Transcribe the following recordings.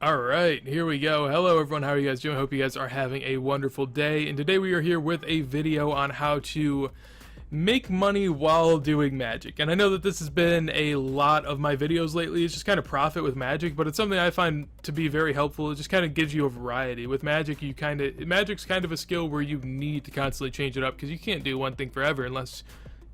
Alright, here we go. Hello everyone, how are you guys doing? I hope you guys are having a wonderful day. And today we are here with a video on how to make money while doing magic. And I know that this has been a lot of my videos lately. It's just kind of profit with magic, but it's something I find to be very helpful. It just kind of gives you a variety. With magic, magic's kind of a skill where you need to constantly change it up because you can't do one thing forever unless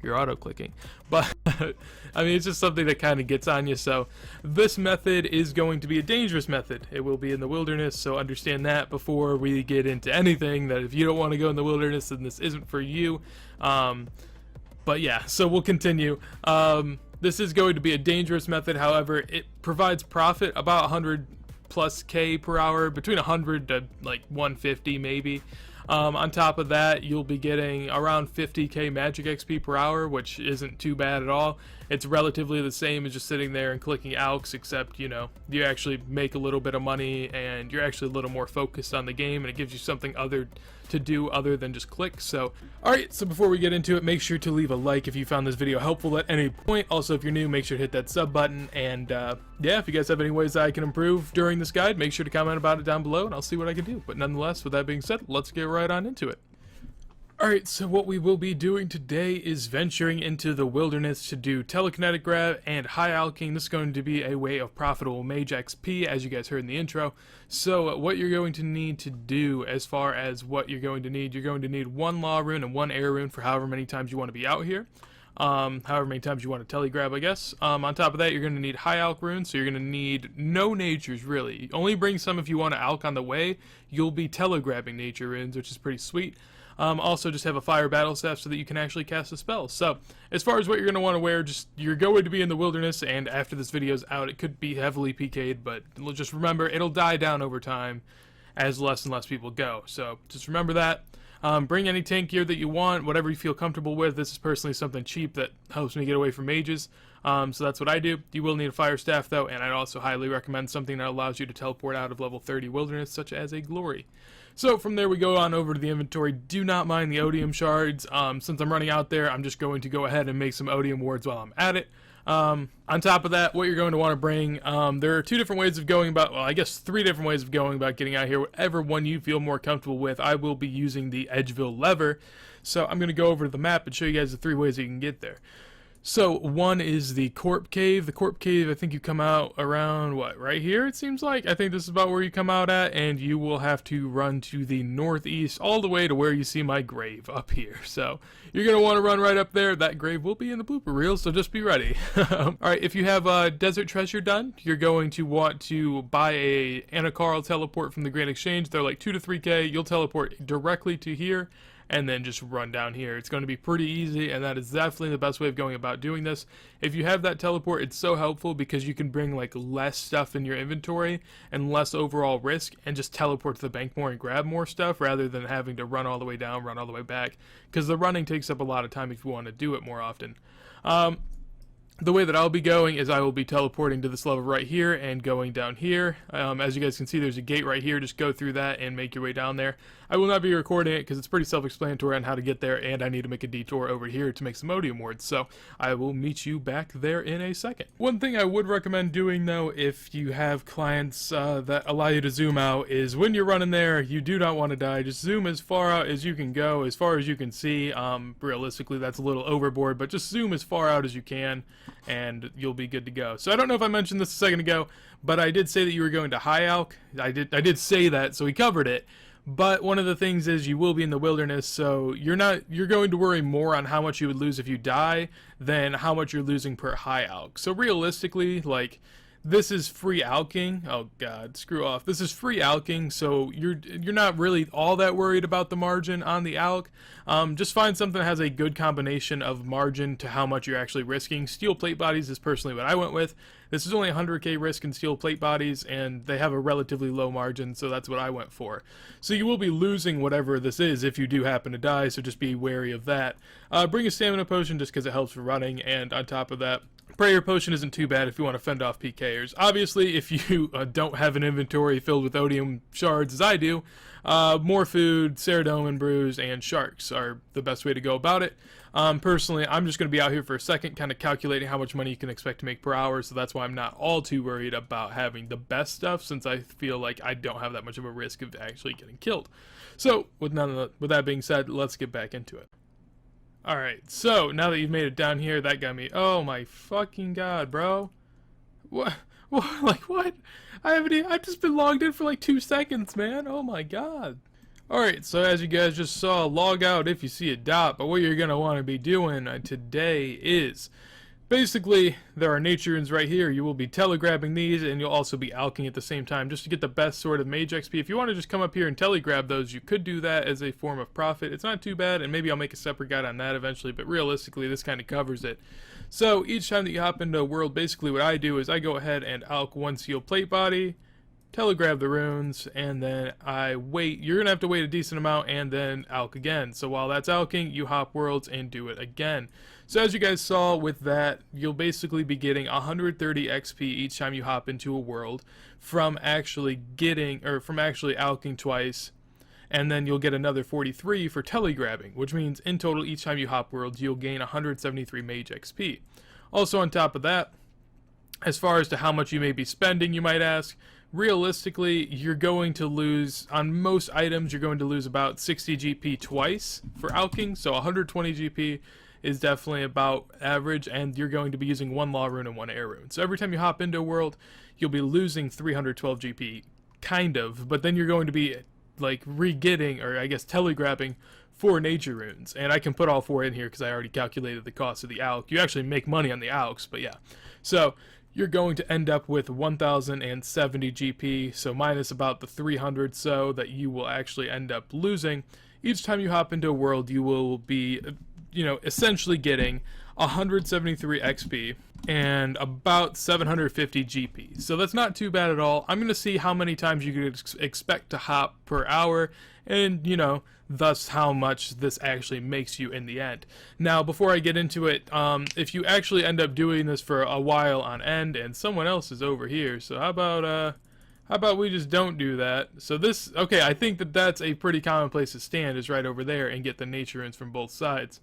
you're auto-clicking. But I mean, it's just something that kind of gets on you. So this method is going to be a dangerous method. It will be in the wilderness, so understand that before we get into anything, that if you don't want to go in the wilderness, then this isn't for you. But yeah, so we'll continue. This is going to be a dangerous method. However, it provides profit about 100 plus K per hour, between 100 to like 150 maybe. On top of that, you'll be getting around 50k magic XP per hour, which isn't too bad at all. It's relatively the same as just sitting there and clicking ALKs, except, you know, you actually make a little bit of money and you're actually a little more focused on the game, and it gives you something other to do other than just click. So, alright, so before we get into it, make sure to leave a like if you found this video helpful at any point. Also, if you're new, make sure to hit that sub button, and yeah, if you guys have any ways that I can improve during this guide, make sure to comment about it down below and I'll see what I can do. But nonetheless, with that being said, let's get right on into it. Alright, so what we will be doing today is venturing into the wilderness to do telekinetic grab and high alking. This is going to be a way of profitable Mage XP, as you guys heard in the intro. So what you're going to need to do, as far as what you're going to need one law rune and one air rune for however many times you want to be out here. However many times you want to telegrab, I guess. On top of that, you're going to need high alk runes, so you're going to need no natures, really. Only bring some if you want to alk on the way. You'll be telegrabbing nature runes, which is pretty sweet. Also, just have a fire battle staff so that you can actually cast a spell. So, as far as what you're going to want to wear, you're going to be in the wilderness, and after this video's out, it could be heavily PK'd, but just remember, it'll die down over time as less and less people go. So, just remember that. Bring any tank gear that you want, whatever you feel comfortable with. This is personally something cheap that helps me get away from mages. So that's what I do. You will need a fire staff though, and I'd also highly recommend something that allows you to teleport out of level 30 wilderness, such as a glory. So from there we go on over to the inventory. Do not mind the odium shards. Since I'm running out there, I'm just going to go ahead and make some odium wards while I'm at it. On top of that, what you're going to want to bring, there are two different ways of going about, well, I guess three different ways of going about getting out here. Whatever one you feel more comfortable with. I will be using the Edgeville lever, so I'm going to go over to the map and show you guys the three ways you can get there. So one is the Corp Cave. The Corp Cave, I think you come out around, what, right here it seems like? I think this is about where you come out at, and you will have to run to the northeast all the way to where you see my grave up here. So you're going to want to run right up there. That grave will be in the blooper reel, so just be ready. Alright, if you have Desert Treasure done, you're going to want to buy a Anakarl teleport from the Grand Exchange. They're like 2 to 3k. You'll teleport directly to here, and then just run down here. It's going to be pretty easy, and that is definitely the best way of going about doing this. If you have that teleport, it's so helpful because you can bring like less stuff in your inventory and less overall risk, and just teleport to the bank more and grab more stuff rather than having to run all the way down, run all the way back, because the running takes up a lot of time if you want to do it more often. The way that I'll be going is I will be teleporting to this level right here and going down here. As you guys can see, there's a gate right here. Just go through that and make your way down there. I will not be recording it because it's pretty self-explanatory on how to get there, and I need to make a detour over here to make some odium wards. So I will meet you back there in a second. One thing I would recommend doing though, if you have clients that allow you to zoom out, is when you're running there, you do not want to die. Just zoom as far out as you can go, as far as you can see. Realistically, that's a little overboard, but just zoom as far out as you can, and you'll be good to go. So I don't know if I mentioned this a second ago, but I did say that you were going to high alk. I did say that, so we covered it. But one of the things is you will be in the wilderness, so you're going to worry more on how much you would lose if you die than how much you're losing per high alk. So realistically, like, this is free alking. Oh god, screw off. This is free alking, so you're not really all that worried about the margin on the alk. Just find something that has a good combination of margin to how much you're actually risking. Steel plate bodies is personally what I went with. This is only 100k risk in steel plate bodies, and they have a relatively low margin, so that's what I went for. So you will be losing whatever this is if you do happen to die, so just be wary of that. Bring a stamina potion just because it helps for running, and on top of that, prayer potion isn't too bad if you want to fend off PKers. Obviously, if you don't have an inventory filled with odium shards as I do, more food, Ceradomin brews, and sharks are the best way to go about it. Personally, I'm just going to be out here for a second, kind of calculating how much money you can expect to make per hour, so that's why I'm not all too worried about having the best stuff, since I feel like I don't have that much of a risk of actually getting killed. So, with that being said, let's get back into it. Alright, so, now that you've made it down here, that got me, oh my fucking god, bro. What? Like, what? I've just been logged in for like 2 seconds, man. Oh my god. Alright, so as you guys just saw, log out if you see a dot, but what you're going to want to be doing today is, basically, there are nature runes right here. You will be telegrabbing these, and you'll also be alching at the same time, just to get the best sort of mage XP. If you want to just come up here and telegrab those, you could do that as a form of profit. It's not too bad, and maybe I'll make a separate guide on that eventually, but realistically, this kind of covers it. So, each time that you hop into a world, basically what I do is I go ahead and alch one sealed plate body, telegrab the runes, and then I wait. You're going to have to wait a decent amount and then alch again. So while that's alching, you hop worlds and do it again. So as you guys saw with that, you'll basically be getting 130 XP each time you hop into a world from actually alching twice, and then you'll get another 43 for telegrabbing, which means in total each time you hop worlds, you'll gain 173 Mage XP. Also on top of that, as far as to how much you may be spending, you might ask, realistically, you're going to lose, on most items, you're going to lose about 60 GP twice for alching, so 120 GP is definitely about average, and you're going to be using 1 law rune and 1 air rune. So every time you hop into a world, you'll be losing 312 GP, kind of, but then you're going to be, like, re-getting, or I guess telegrabbing, 4 nature runes, and I can put all 4 in here because I already calculated the cost of the alch. You actually make money on the alchs, but yeah. So you're going to end up with 1070 GP, so minus about the 300 so that you will actually end up losing. Each time you hop into a world, you will be, essentially getting 173 XP and about 750 GP. So that's not too bad at all. I'm going to see how many times you could expect to hop per hour, and, thus how much this actually makes you in the end. Now, before I get into it, if you actually end up doing this for a while on end, and someone else is over here, so how about we just don't do that? So this, okay, I think that's a pretty common place to stand, is right over there, and get the nature runes from both sides.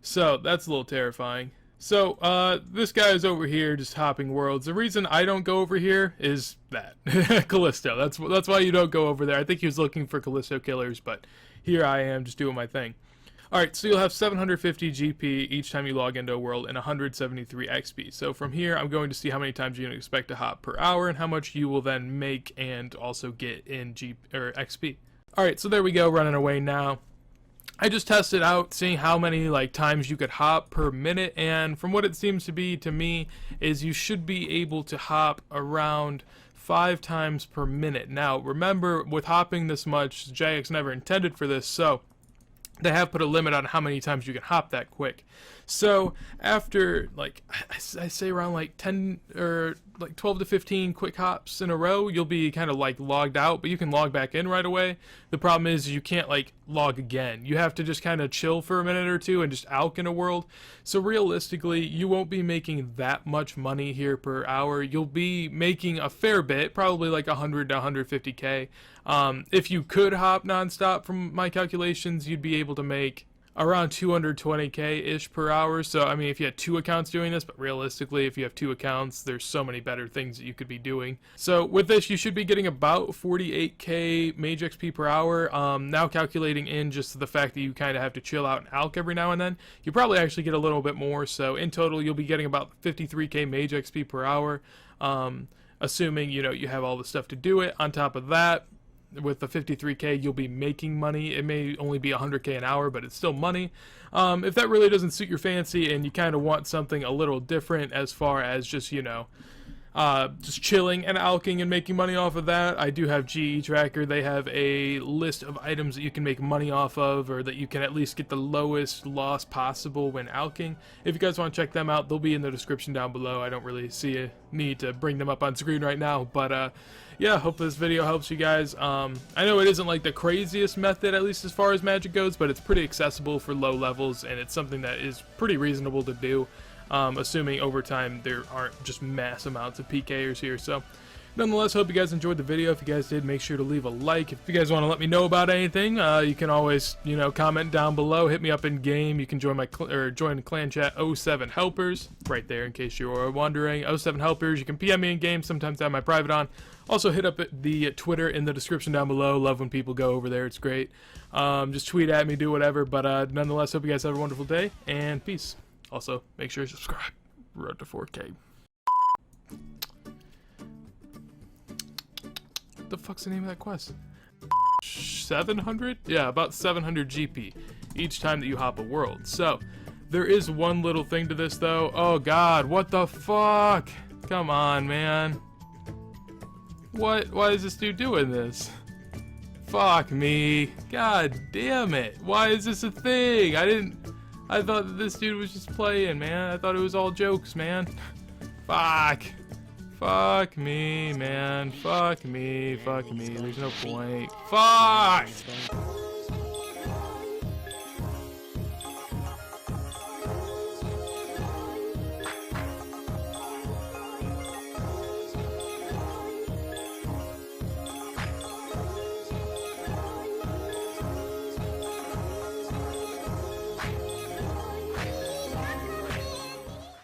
So that's a little terrifying. So, this guy is over here just hopping worlds. The reason I don't go over here is that. Callisto. That's why you don't go over there. I think he was looking for Callisto killers, but here I am just doing my thing. Alright, so you'll have 750 GP each time you log into a world and 173 XP. So from here, I'm going to see how many times you can expect to hop per hour and how much you will then make and also get in XP. Alright, so there we go, running away now. I just tested out, seeing how many times you could hop per minute, and from what it seems to be to me is you should be able to hop around 5 times per minute. Now remember, with hopping this much, Jagex never intended for this, so they have put a limit on how many times you can hop that quick. So after I say around 10 or 12 to 15 quick hops in a row, you'll be kind of logged out, but you can log back in right away. The problem is you can't log again. You have to just kind of chill for a minute or two and just alch in a world. So realistically, you won't be making that much money here per hour. You'll be making a fair bit, probably 100 to 150k. If you could hop nonstop, from my calculations, you'd be able to make around 220k-ish per hour. So, I mean, if you had 2 accounts doing this, but realistically, if you have 2 accounts, there's so many better things that you could be doing. So, with this, you should be getting about 48k Mage XP per hour. Now, calculating in just the fact that you kind of have to chill out and alch every now and then, you probably actually get a little bit more. So, in total, you'll be getting about 53k Mage XP per hour, assuming, you have all the stuff to do it. On top of that, with the 53k, you'll be making money. It may only be 100k an hour, but it's still money. If that really doesn't suit your fancy and you kind of want something a little different as far as just, just chilling and alching and making money off of that, I do have GE Tracker. They have a list of items that you can make money off of, or that you can at least get the lowest loss possible when alching. If you guys want to check them out, they'll be in the description down below. I don't really see a need to bring them up on screen right now, but yeah, hope this video helps you guys. I know it isn't the craziest method, at least as far as magic goes, but it's pretty accessible for low levels, and it's something that is pretty reasonable to do, assuming over time there aren't just mass amounts of PKers here. So Nonetheless, hope you guys enjoyed the video. If you guys did, make sure to leave a like. If you guys want to let me know about anything, you can always, comment down below. Hit me up in game. You can join my join clan chat 07 helpers right there in case you are wondering. 07 helpers. You can PM me in game. Sometimes I have my private on. Also hit up the Twitter in the description down below. Love when people go over there. It's great. Just tweet at me, do whatever. But nonetheless, hope you guys have a wonderful day and peace. Also, make sure you subscribe. Road to 4K. What the fuck's the name of that quest? 700? Yeah, about 700 GP each time that you hop a world. So, there is one little thing to this though. Oh god, what the fuck? Come on, man. What? Why is this dude doing this? Fuck me. God damn it. Why is this a thing? I thought that this dude was just playing, man. I thought it was all jokes, man. Fuck. Fuck me, man. Fuck me. Fuck me. There's no point. Fuck!